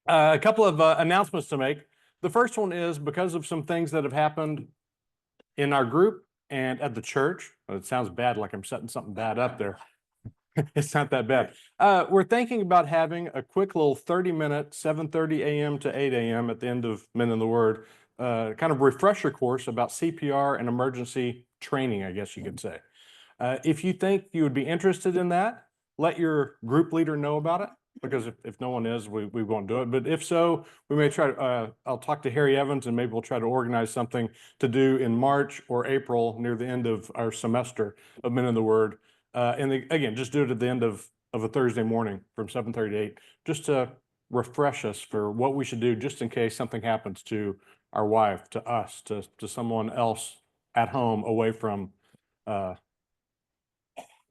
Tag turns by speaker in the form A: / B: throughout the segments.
A: A couple of announcements to make. The first one is because of some things that have happened in our group and at the church. Well, it sounds bad, like I'm setting something bad up there. It's not that bad. We're thinking about having a quick little 30-minute, 7:30 a.m. to 8 a.m. at the end of Men in the Word, kind of refresher course about CPR and emergency training, I guess you could say. If you think you would be interested in that, let your group leader know about it, because if no one is, we won't do it. But if so, we may try to, I'll talk to Harry Evans and maybe we'll try to organize something to do in March or April near the end of our semester of Men in the Word. Again, just do it at the end of a Thursday morning from 7:30 to 8, just to refresh us for what we should do just in case something happens to our wife, to us, to someone else at home away from uh,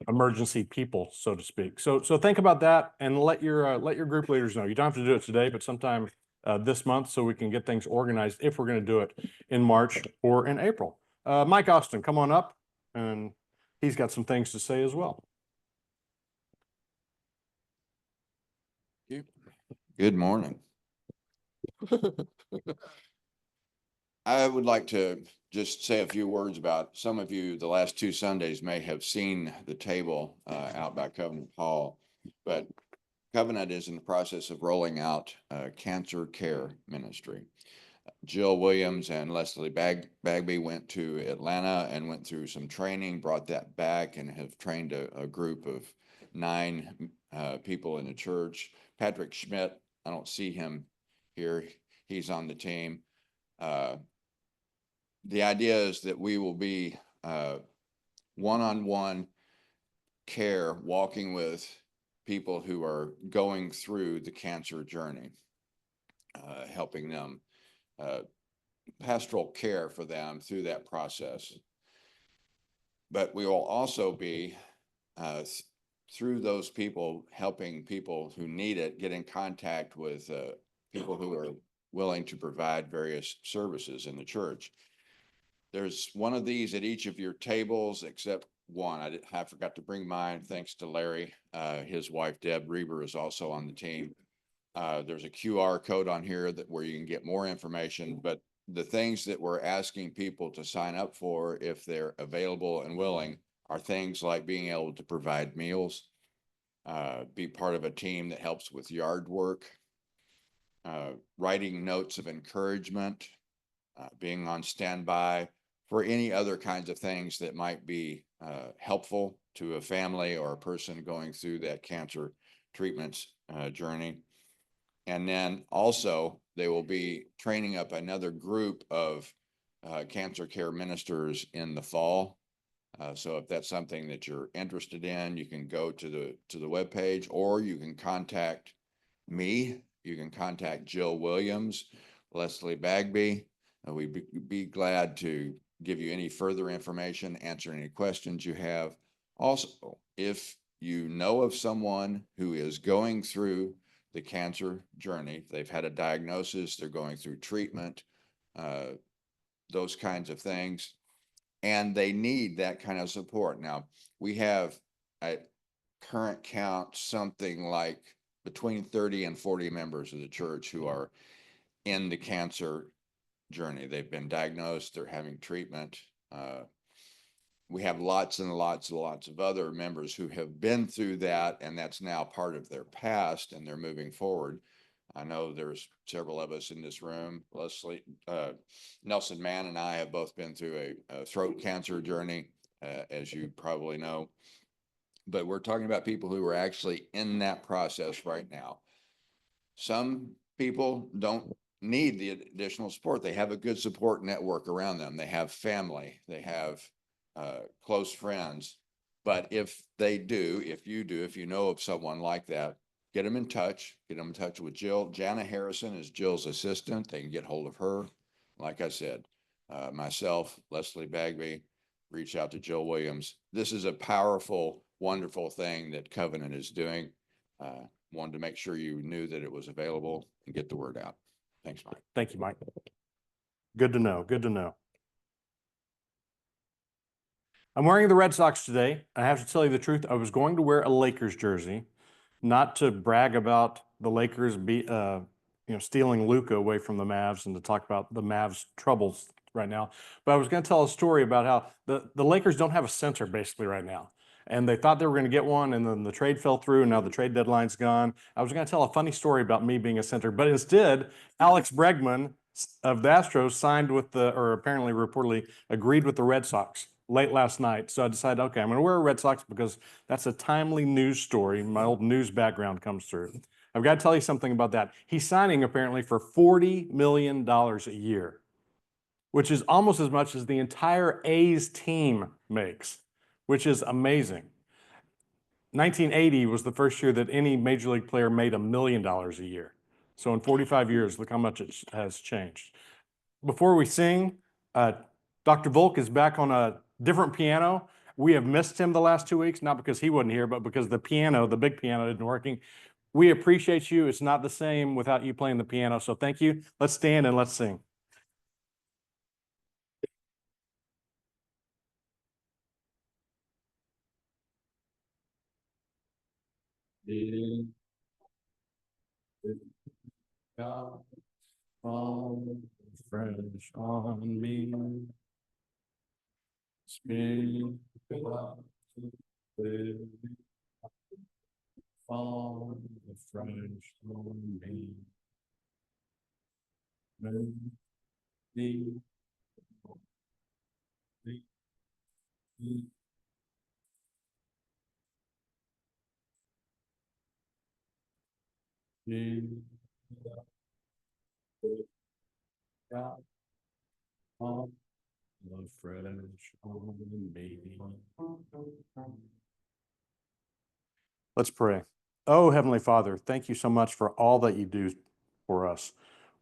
A: emergency people, so to speak. So think about that and let your group leaders know. You don't have to do it today, but sometime this month, so we can get things organized if we're going to do it in March or in April. Mike Austin, come on up, and he's got some things to say as well.
B: Good morning. I would like to just say a few words about, some of you, the last 2 Sundays may have seen the table out by Covenant Hall, but Covenant is in the process of rolling out cancer care ministry. Jill Williams and Leslie Bagby went to Atlanta and went through some training, brought that back, and have trained a group of 9 people in the church. Patrick Schmidt, I don't see him here. He's on the team. The idea is that we will be one-on-one care, walking with people who are going through the cancer journey, helping them, pastoral care for them through that process. But we will also be, through those people, helping people who need it, get in contact with people who are willing to provide various services in the church. There's one of these at each of your tables, except one. I forgot to bring mine, thanks to Larry. His wife, Deb Reber, is also on the team. There's a QR code on here where you can get more information, but the things that we're asking people to sign up for, if they're available and willing, are things like being able to provide meals, be part of a team that helps with yard work, writing notes of encouragement, being on standby for any other kinds of things that might be helpful to a family or a person going through that cancer treatments journey. And then also they will be training up another group of cancer care ministers in the fall. So if that's something that you're interested in, you can go to the webpage, or you can contact me. You can contact Jill Williams, Leslie Bagby. We'd be glad to give you any further information, answer any questions you have. Also, if you know of someone who is going through the cancer journey, they've had a diagnosis, they're going through treatment, those kinds of things, and they need that kind of support. Now, we have at current count something like between 30 and 40 members of the church who are in the cancer journey. They've been diagnosed, they're having treatment. We have lots and lots and lots of other members who have been through that, and that's now part of their past, and they're moving forward. I know there's several of us in this room. Leslie, Nelson Mann and I have both been through a throat cancer journey, as you probably know. But we're talking about people who are actually in that process right now. Some people don't need the additional support. They have a good support network around them. They have family, they have close friends. But if you know of someone like that, get them in touch with Jill. Jana Harrison is Jill's assistant. They can get hold of her. Like I said, myself, Leslie Bagby, reach out to Jill Williams. This is a powerful, wonderful thing that Covenant is doing. Wanted to make sure you knew that it was available and get the word out. Thanks, Mike.
A: Thank you, Mike. Good to know. Good to know. I'm wearing the Red Sox today. I have to tell you the truth. I was going to wear a Lakers jersey, not to brag about the Lakers stealing Luka away from the Mavs and to talk about the Mavs troubles right now. But I was going to tell a story about how the Lakers don't have a center basically right now. And they thought they were going to get one, and then the trade fell through, and now the trade deadline's gone. I was going to tell a funny story about me being a center, but instead, Alex Bregman of the Astros signed with or apparently reportedly agreed with the Red Sox late last night. So I decided, okay, I'm going to wear a Red Sox because that's a timely news story. My old news background comes through. I've got to tell you something about that. He's signing apparently for $40 million a year, which is almost as much as the entire A's team makes, which is amazing. 1980 was the first year that any major league player made $1 million a year. So in 45 years, look how much it has changed. Before we sing, Dr. Volk is back on a different piano. We have missed him the last 2 weeks, not because he wasn't here, but because the piano, the big piano, isn't working. We appreciate you. It's not the same without you playing the piano. So thank you. Let's stand and let's sing. God fall fresh on me. Speak about fall fresh on me. God fall fresh on me. Let's pray. Oh, Heavenly Father, thank you so much for all that you do for us.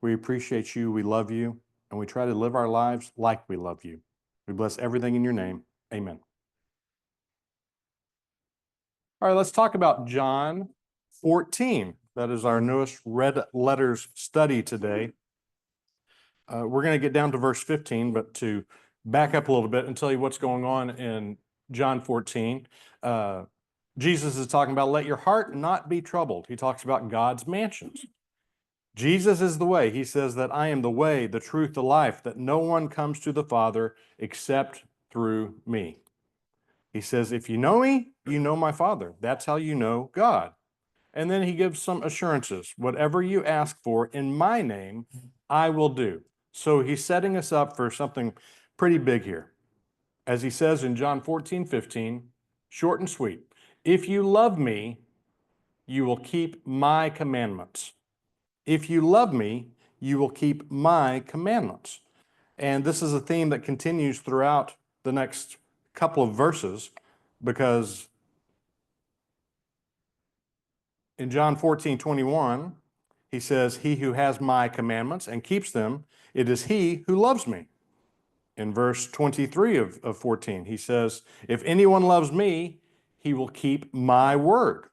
A: We appreciate you, we love you, and we try to live our lives like we love you. We bless everything in your name. Amen. All right, let's talk about John 14. That is our newest red letters study today. We're going to get down to verse 15, but to back up a little bit and tell you what's going on in John 14. Jesus is talking about let your heart not be troubled. He talks about God's mansions. Jesus is the way. He says that I am the way, the truth, the life, that no one comes to the Father except through me. He says, if you know me, you know my Father. That's how you know God. And then he gives some assurances. Whatever you ask for in my name, I will do. So he's setting us up for something pretty big here. As he says in John 14:15, short and sweet, if you love me, you will keep my commandments. If you love me, you will keep my commandments. And this is a theme that continues throughout the next couple of verses, because in John 14:21, he says, he who has my commandments and keeps them, it is he who loves me. In verse 23 of 14, he says, if anyone loves me, he will keep my word.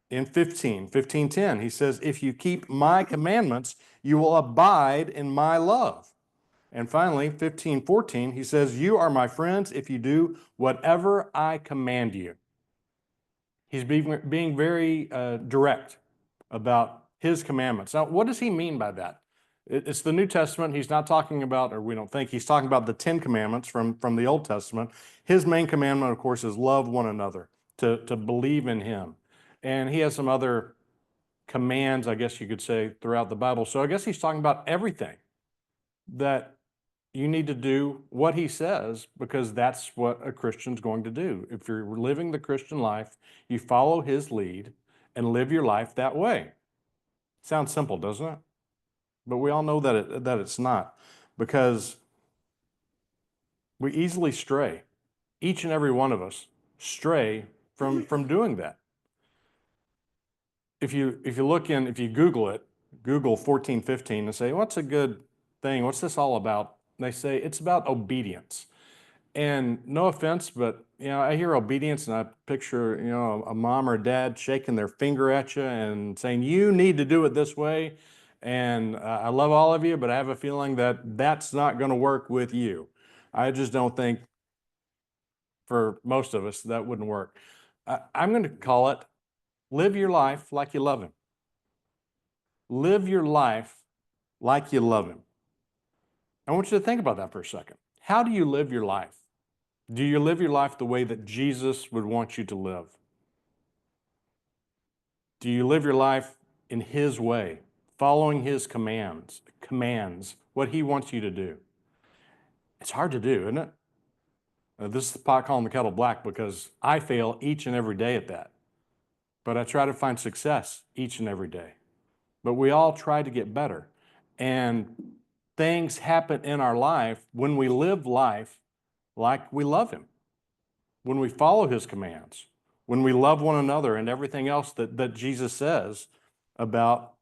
A: In 15:10, he says, if you keep my commandments, you will abide in my love. And finally, 15:14, he says, you are my friends if you do whatever I command you. He's being very direct about his commandments. Now, what does he mean by that? It's the New Testament. He's not talking about, or we don't think, he's talking about the 10 commandments from the Old Testament. His main commandment, of course, is love one another, to believe in him. And he has some other commands, I guess you could say, throughout the Bible. So I guess he's talking about everything that you need to do what he says, because that's what a Christian's going to do. If you're living the Christian life, you follow his lead and live your life that way. Sounds simple, doesn't it? But we all know that it's not, because we easily stray. Each and every one of us stray from doing that. If you Google it, Google 14:15 and say, what's a good thing? What's this all about? They say it's about obedience. And no offense, but I hear obedience and I picture, a mom or dad shaking their finger at you and saying, you need to do it this way. And I love all of you, but I have a feeling that that's not going to work with you. I just don't think, for most of us, that wouldn't work. I'm going to call it, live your life like you love him. Live your life like you love him. I want you to think about that for a second. How do you live your life? Do you live your life the way that Jesus would want you to live? Do you live your life in his way, following his commands, what he wants you to do? It's hard to do, isn't it? This is the pot calling the kettle black because I fail each and every day at that. But I try to find success each and every day. But we all try to get better. And things happen in our life when we live life like we love him, when we follow his commands, when we love one another and everything else that Jesus says about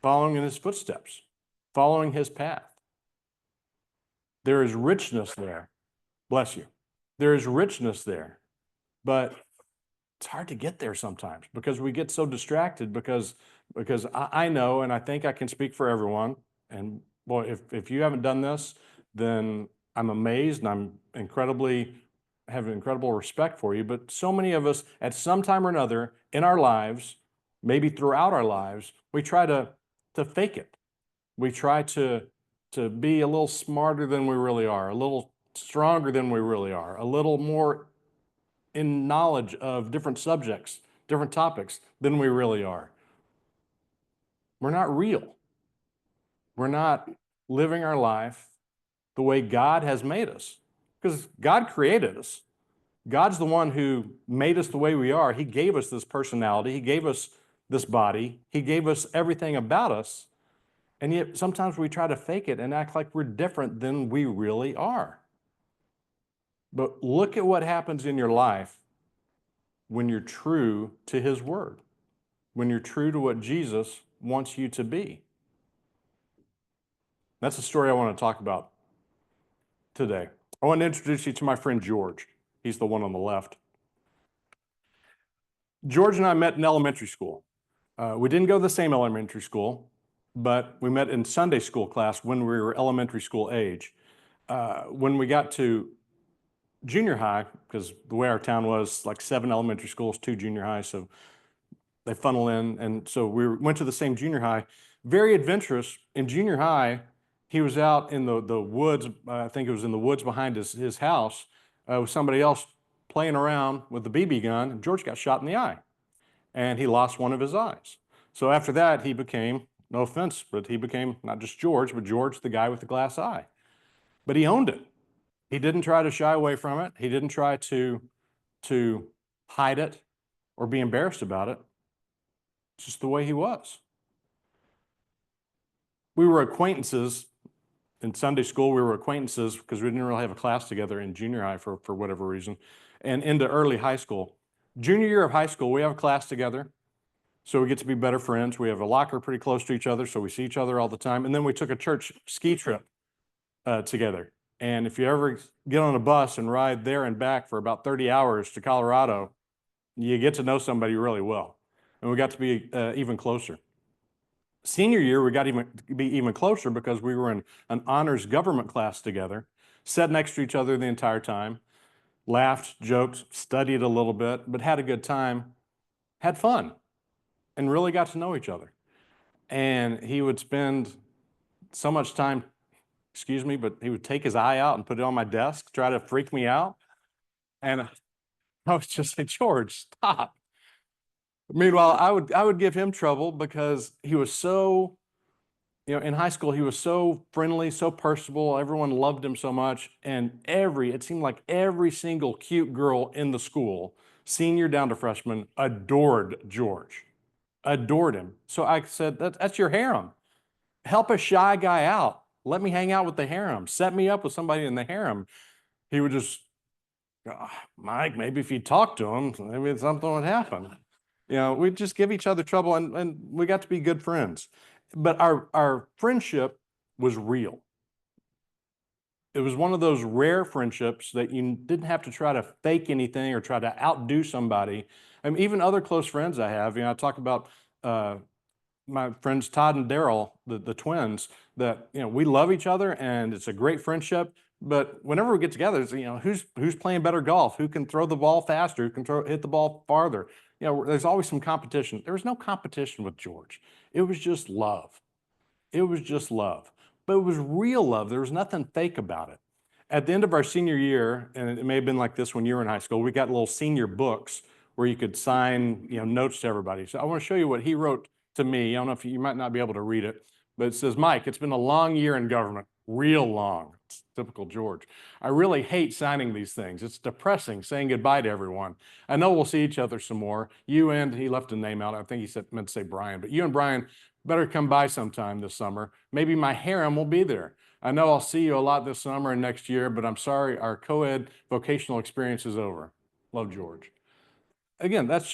A: following in his footsteps, following his path. There is richness there. Bless you. There is richness there, but it's hard to get there sometimes because we get so distracted because I know, and I think I can speak for everyone. And boy, if you haven't done this, then I'm amazed and have incredible respect for you. But so many of us at some time or another in our lives, maybe throughout our lives, we try to fake it. We try to be a little smarter than we really are, a little stronger than we really are, a little more in knowledge of different subjects, different topics than we really are. We're not real. We're not living our life the way God has made us, because God created us. God's the one who made us the way we are. He gave us this personality. He gave us this body. He gave us everything about us. And yet sometimes we try to fake it and act like we're different than we really are. But look at what happens in your life when you're true to his word, when you're true to what Jesus wants you to be. That's the story I want to talk about today. I want to introduce you to my friend George. He's the one on the left. George and I met in elementary school. We didn't go to the same elementary school, but we met in Sunday school class when we were elementary school age. When we got to junior high, because the way our town was, like 7 elementary schools, 2 junior high, so they funnel in, and so we went to the same junior high. Very adventurous. In junior high, he was out in the woods, I think it was in the woods behind his house, with somebody else playing around with the BB gun, and George got shot in the eye, and he lost one of his eyes. So after that, he became, no offense, but he became not just George, but George, the guy with the glass eye. But he owned it. He didn't try to shy away from it. He didn't try to hide it or be embarrassed about it. It's just the way he was. We were acquaintances in Sunday school. We were acquaintances because we didn't really have a class together in junior high for whatever reason, and into early high school. Junior year of high school, we have a class together, so we get to be better friends. We have a locker pretty close to each other, so we see each other all the time. And then we took a church ski trip together. And if you ever get on a bus and ride there and back for about 30 hours to Colorado, you get to know somebody really well. And we got to be even closer. Senior year, we got to be even closer because we were in an honors government class together, sat next to each other the entire time, laughed, joked, studied a little bit, but had a good time, had fun, and really got to know each other. And he would spend so much time, excuse me, but he would take his eye out and put it on my desk, try to freak me out. And I was just like, George, stop. Meanwhile, I would give him trouble because he was so, in high school, he was so friendly, so personable. Everyone loved him so much. And it seemed like every single cute girl in the school, senior down to freshman, adored George, adored him. So I said, that's your harem. Help a shy guy out. Let me hang out with the harem. Set me up with somebody in the harem. He would just, Mike, maybe if you talk to him, maybe something would happen. We'd just give each other trouble, and we got to be good friends. But our friendship was real. It was one of those rare friendships that you didn't have to try to fake anything or try to outdo somebody. I mean, even other close friends I have, I talk about my friends Todd and Daryl, the twins, that we love each other and it's a great friendship. But whenever we get together, it's, who's playing better golf, who can throw the ball faster, who can hit the ball farther. you know, there's always some competition. There was no competition with George. It was just love. It was just love, but it was real love. There was nothing fake about it. At the end of our senior year, and it may have been like this when you were in high school, we got little senior books where you could sign, you know, notes to everybody. So I want to show you what he wrote to me. I don't know if you might not be able to read it, but it says, Mike, it's been a long year in government, real long. It's typical George. I really hate signing these things. It's depressing saying goodbye to everyone. I know we'll see each other some more. You and, he left a name out. I think he said, meant to say Brian, but you and Brian better come by sometime this summer. Maybe my harem will be there. I know I'll see you a lot this summer and next year, but I'm sorry, our co-ed vocational experience is over. Love, George. Again, that's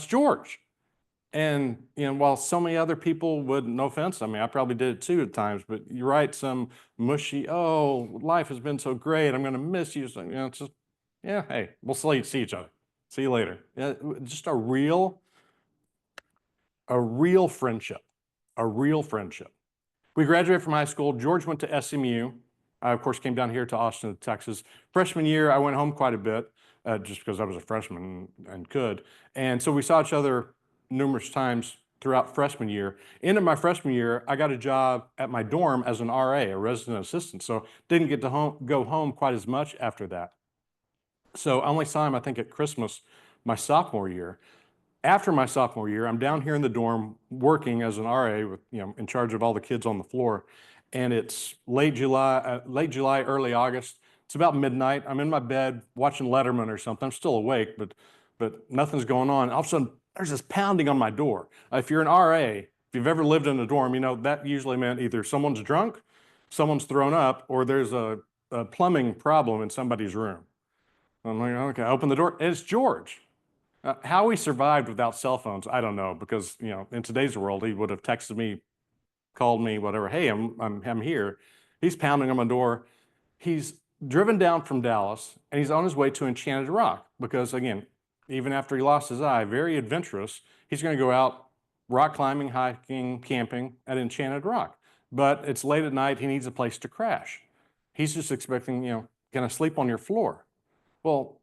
A: George. And, you know, while so many other people would, no offense, I mean, I probably did it too at times, but you write some mushy, oh, life has been so great, I'm going to miss you. So, you know, it's just, yeah, hey, we'll see each other. See you later. Yeah, just a real friendship, a real friendship. We graduated from high school. George went to SMU. I, of course, came down here to Austin, Texas. Freshman year, I went home quite a bit just because I was a freshman and could. And so we saw each other numerous times throughout freshman year. Into my freshman year, I got a job at my dorm as an RA, a resident assistant. So didn't get to go home quite as much after that. So I only saw him, I think, at Christmas my sophomore year. After my sophomore year, I'm down here in the dorm working as an RA with, you know, in charge of all the kids on the floor. And it's late July, early August. It's about midnight. I'm in my bed watching Letterman or something. I'm still awake, but nothing's going on. All of a sudden, there's this pounding on my door. If you're an RA, if you've ever lived in a dorm, you know that usually meant either someone's drunk, someone's thrown up, or there's a plumbing problem in somebody's room. I'm like, okay, I open the door. It's George. How we survived without cell phones, I don't know, because, you know, in today's world, he would have texted me, called me, whatever. Hey, I'm here. He's pounding on my door. He's driven down from Dallas, and he's on his way to Enchanted Rock because, again, even after he lost his eye, very adventurous. He's going to go out rock climbing, hiking, camping at Enchanted Rock. But it's late at night. He needs a place to crash. He's just expecting, you know, can I sleep on your floor? Well,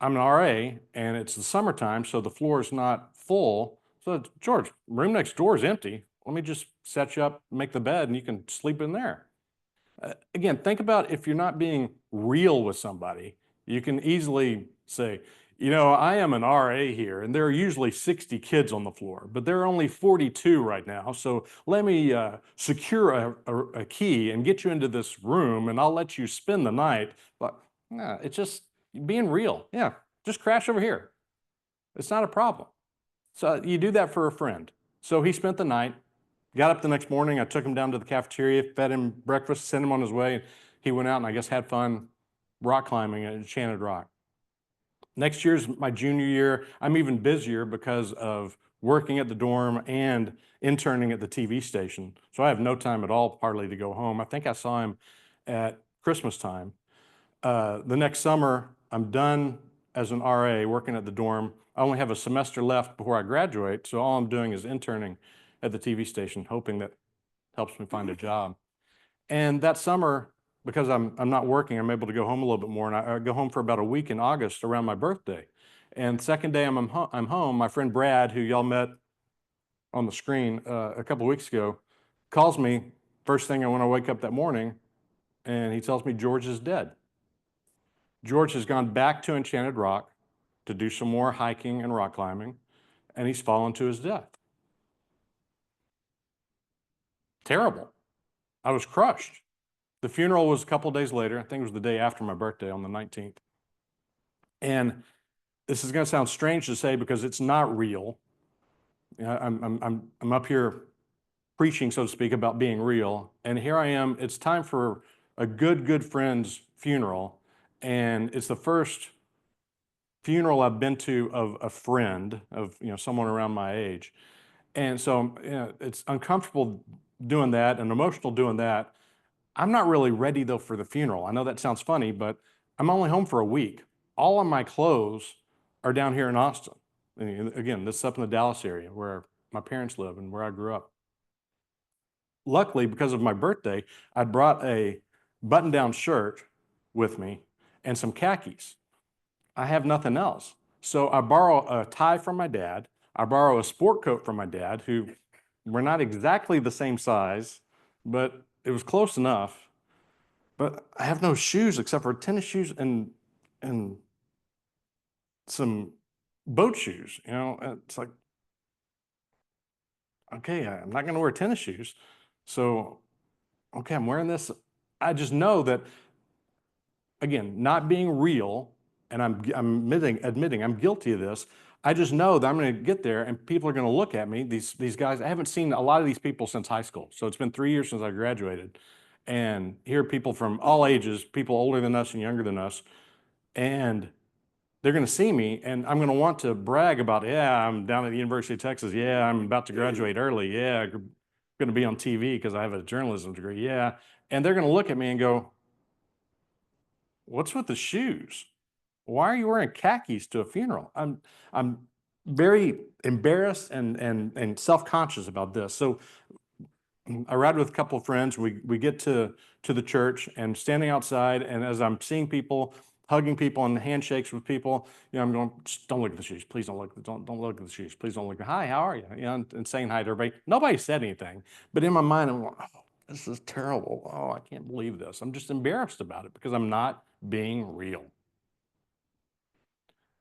A: I'm an RA and it's the summertime, so the floor is not full. So, George, room next door is empty. Let me just set you up, make the bed, and you can sleep in there. Again, think about if you're not being real with somebody, you can easily say, you know, I am an RA here, and there are usually 60 kids on the floor, but there are only 42 right now. So let me secure a key and get you into this room, and I'll let you spend the night. But nah, it's just being real. Yeah, just crash over here. It's not a problem. So you do that for a friend. So he spent the night, got up the next morning. I took him down to the cafeteria, fed him breakfast, sent him on his way. He went out and I guess had fun rock climbing at Enchanted Rock. Next year's my junior year. I'm even busier because of working at the dorm and interning at the TV station. So I have no time at all hardly to go home. I think I saw him at Christmas time. The next summer, I'm done as an RA working at the dorm. I only have a semester left before I graduate, so all I'm doing is interning at the TV station, hoping that helps me find a job. And that summer, because I'm not working, I'm able to go home a little bit more, and I go home for about a week in August around my birthday. And second day I'm home, my friend Brad, who y'all met on the screen a couple of weeks ago, calls me first thing when I wake up that morning, and he tells me George is dead. George has gone back to Enchanted Rock to do some more hiking and rock climbing, and he's fallen to his death. Terrible. I was crushed. The funeral was a couple of days later. I think it was the day after my birthday on the 19th. And this is going to sound strange to say because it's not real. You know, I'm up here preaching, so to speak, about being real. And here I am. It's time for a good friend's funeral. And it's the first funeral I've been to of a friend, of, you know, someone around my age. And so, you know, it's uncomfortable doing that and emotional doing that. I'm not really ready though for the funeral. I know that sounds funny, but I'm only home for a week. All of my clothes are down here in Austin. And again, this is up in the Dallas area where my parents live and where I grew up. Luckily, because of my birthday, I brought a button-down shirt with me and some khakis. I have nothing else. So I borrow a tie from my dad. I borrow a sport coat from my dad, who we're not exactly the same size, but it was close enough. But I have no shoes except for tennis shoes and some boat shoes. You know, and it's like, okay, I'm not going to wear tennis shoes. So, okay, I'm wearing this. I just know that, again, not being real, and I'm admitting I'm guilty of this. I just know that I'm going to get there and people are going to look at me. These guys, I haven't seen a lot of these people since high school. So it's been 3 years since I graduated. And here are people from all ages, people older than us and younger than us. And they're going to see me and I'm going to want to brag about, yeah, I'm down at the University of Texas. Yeah, I'm about to graduate early. Yeah, I'm going to be on TV because I have a journalism degree. Yeah. And they're going to look at me and go, what's with the shoes? Why are you wearing khakis to a funeral? I'm very embarrassed and self-conscious about this. So I ride with a couple of friends. We get to the church and standing outside, and as I'm seeing people, hugging people and handshakes with people, you know, I'm going, "Just don't look at the shoes. Please don't look at the shoes. Please don't look. Hi, how are you?" You know, and saying hi to everybody. Nobody said anything, but in my mind, I'm going, "Oh, this is terrible. Oh, I can't believe this." I'm just embarrassed about it because I'm not being real.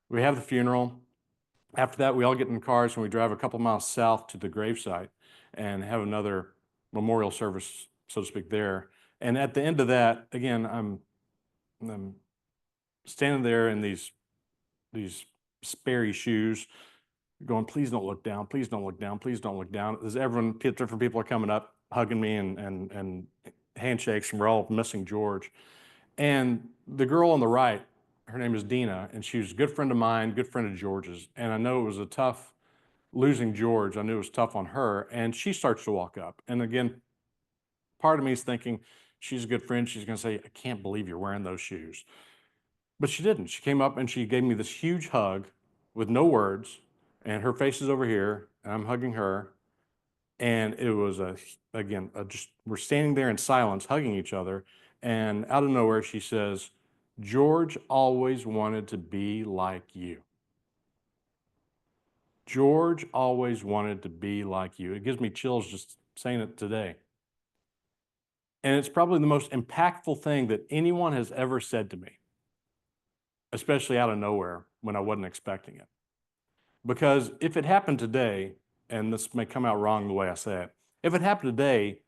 A: We have the funeral. After that, we all get in cars and we drive a couple miles south to the gravesite and have another memorial service, so to speak, there. And at the end of that, again, I'm standing there in these Sperry shoes, going, "Please don't look down. Please don't look down. Please don't look down." As different people are coming up, hugging me and handshakes, and we're all missing George. And the girl on the right, her name is Dina, and she was a good friend of mine, good friend of George's. And I know it was a tough losing George. I knew it was tough on her. And she starts to walk up. And again, part of me is thinking, she's a good friend. She's going to say, "I can't believe you're wearing those shoes." But she didn't. She came up and she gave me this huge hug with no words. And her face is over here, and I'm hugging her. And it was just, we're standing there in silence, hugging each other. And out of nowhere, she says, "George always wanted to be like you. George always wanted to be like you." It gives me chills just saying it today. And it's probably the most impactful thing that anyone has ever said to me, especially out of nowhere when I wasn't expecting it. Because if it happened today, and this may come out wrong the way I say it, if it happened today,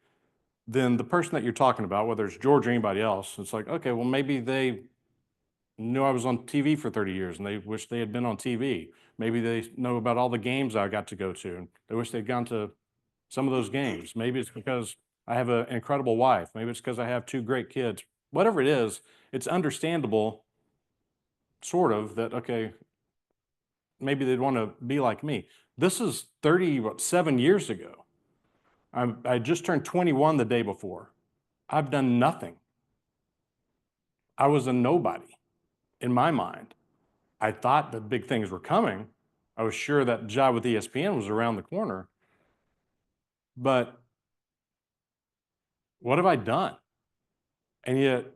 A: then the person that you're talking about, whether it's George or anybody else, it's like, okay, well, maybe they knew I was on TV for 30 years and they wish they had been on TV. Maybe they know about all the games I got to go to and they wish they'd gone to some of those games. Maybe it's because I have an incredible wife. Maybe it's because I have two great kids. Whatever it is, it's understandable, sort of, that, okay, maybe they'd want to be like me. This is 37 years ago. I just turned 21 the day before. I've done nothing. I was a nobody in my mind. I thought that big things were coming. I was sure that job with ESPN was around the corner. But what have I done? And yet,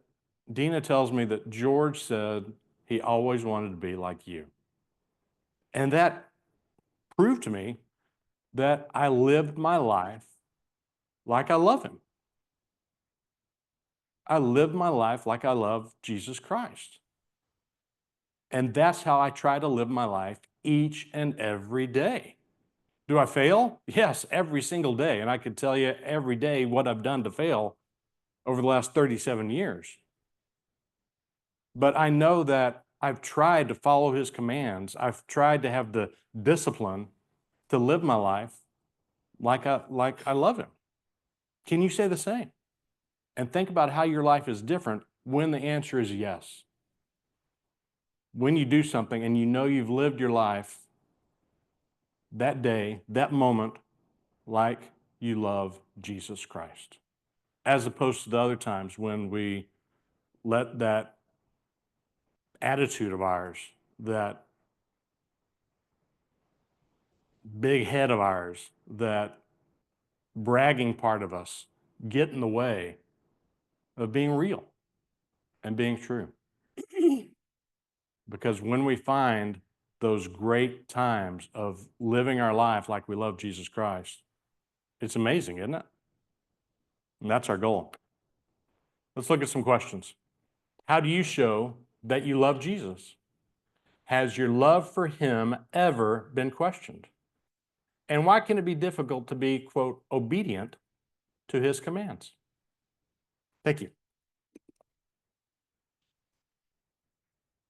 A: Dina tells me that George said he always wanted to be like you. And that proved to me that I lived my life like I love him. I lived my life like I love Jesus Christ. And that's how I try to live my life each and every day. Do I fail? Yes, every single day. And I could tell you every day what I've done to fail over the last 37 years. But I know that I've tried to follow his commands. I've tried to have the discipline to live my life like I love him. Can you say the same? And think about how your life is different when the answer is yes. When you do something and you know you've lived your life that day, that moment, like you love Jesus Christ, as opposed to the other times when we let that attitude of ours, that big head of ours, that bragging part of us get in the way of being real and being true. Because when we find those great times of living our life like we love Jesus Christ. It's amazing, isn't it? And that's our goal. Let's look at some questions. How do you show that you love Jesus? Has your love for him ever been questioned? And why can it be difficult to be, quote, obedient to his commands? Thank you.